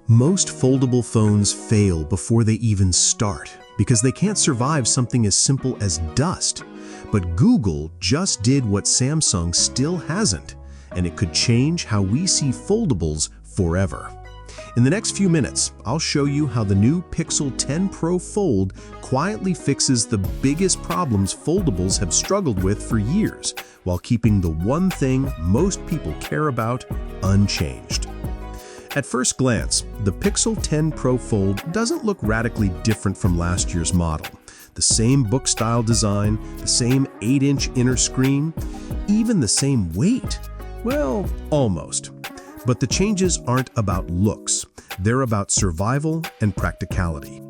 Most foldable phones fail before they even start because they can't survive something as simple as dust. But Google just did what Samsung still hasn't, and it could change how we see foldables forever. In the next few minutes, I'll show you how the new Pixel 10 Pro Fold quietly fixes the biggest problems foldables have struggled with for years, while keeping the one thing most people care about unchanged. At first glance, the Pixel 10 Pro Fold doesn't look radically different from last year's model. The same book-style design, the same 8-inch inner screen, even the same weight. Well, almost. But the changes aren't about looks. They're about survival and practicality.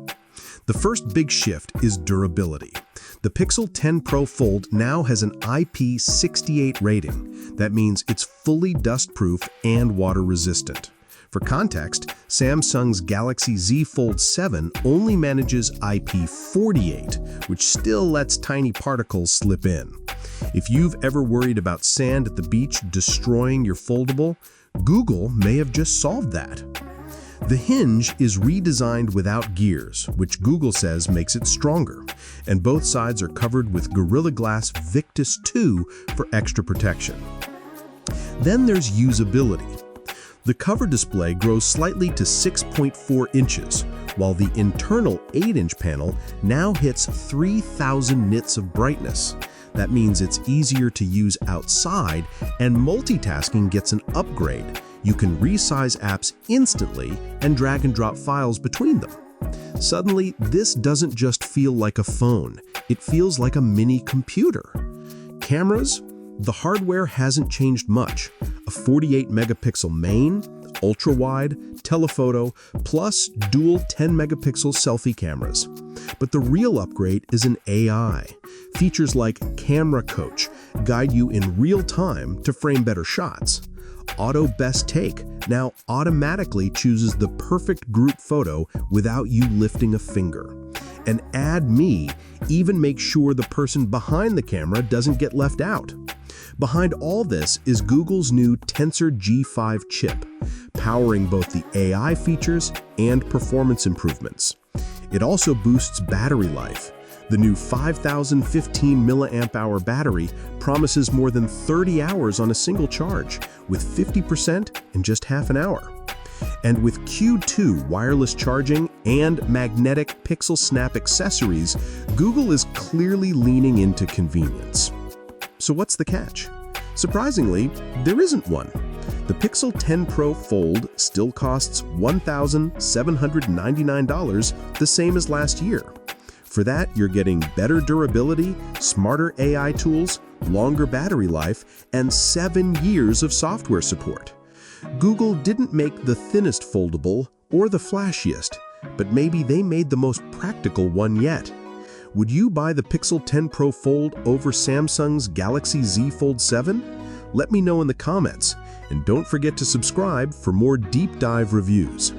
The first big shift is durability. The Pixel 10 Pro Fold now has an IP68 rating. That means it's fully dust-proof and water-resistant. For context, Samsung's Galaxy Z Fold 7 only manages IP48, which still lets tiny particles slip in. If you've ever worried about sand at the beach destroying your foldable, Google may have just solved that. The hinge is redesigned without gears, which Google says makes it stronger, and both sides are covered with Gorilla Glass Victus 2 for extra protection. Then there's usability. The cover display grows slightly to 6.4 inches, while the internal 8-inch panel now hits 3,000 nits of brightness. That means it's easier to use outside, and multitasking gets an upgrade. You can resize apps instantly and drag and drop files between them. Suddenly, this doesn't just feel like a phone. It feels like a mini computer. Cameras? The hardware hasn't changed much. A 48-megapixel main, ultra-wide, telephoto, plus dual 10-megapixel selfie cameras. But the real upgrade is an AI. Features like Camera Coach guide you in real time to frame better shots. Auto Best Take now automatically chooses the perfect group photo without you lifting a finger. And Add Me even makes sure the person behind the camera doesn't get left out. Behind all this is Google's new Tensor G5 chip, powering both the AI features and performance improvements. It also boosts battery life. The new 5,015 mAh battery promises more than 30 hours on a single charge, with 50% in just half an hour. And with Q2 wireless charging and magnetic Pixel Snap accessories, Google is clearly leaning into convenience. So what's the catch? Surprisingly, there isn't one. The Pixel 10 Pro Fold still costs $1,799, the same as last year. For that, you're getting better durability, smarter AI tools, longer battery life, and 7 years of software support. Google didn't make the thinnest foldable or the flashiest, but maybe they made the most practical one yet. Would you buy the Pixel 10 Pro Fold over Samsung's Galaxy Z Fold 7? Let me know in the comments, and don't forget to subscribe for more deep dive reviews.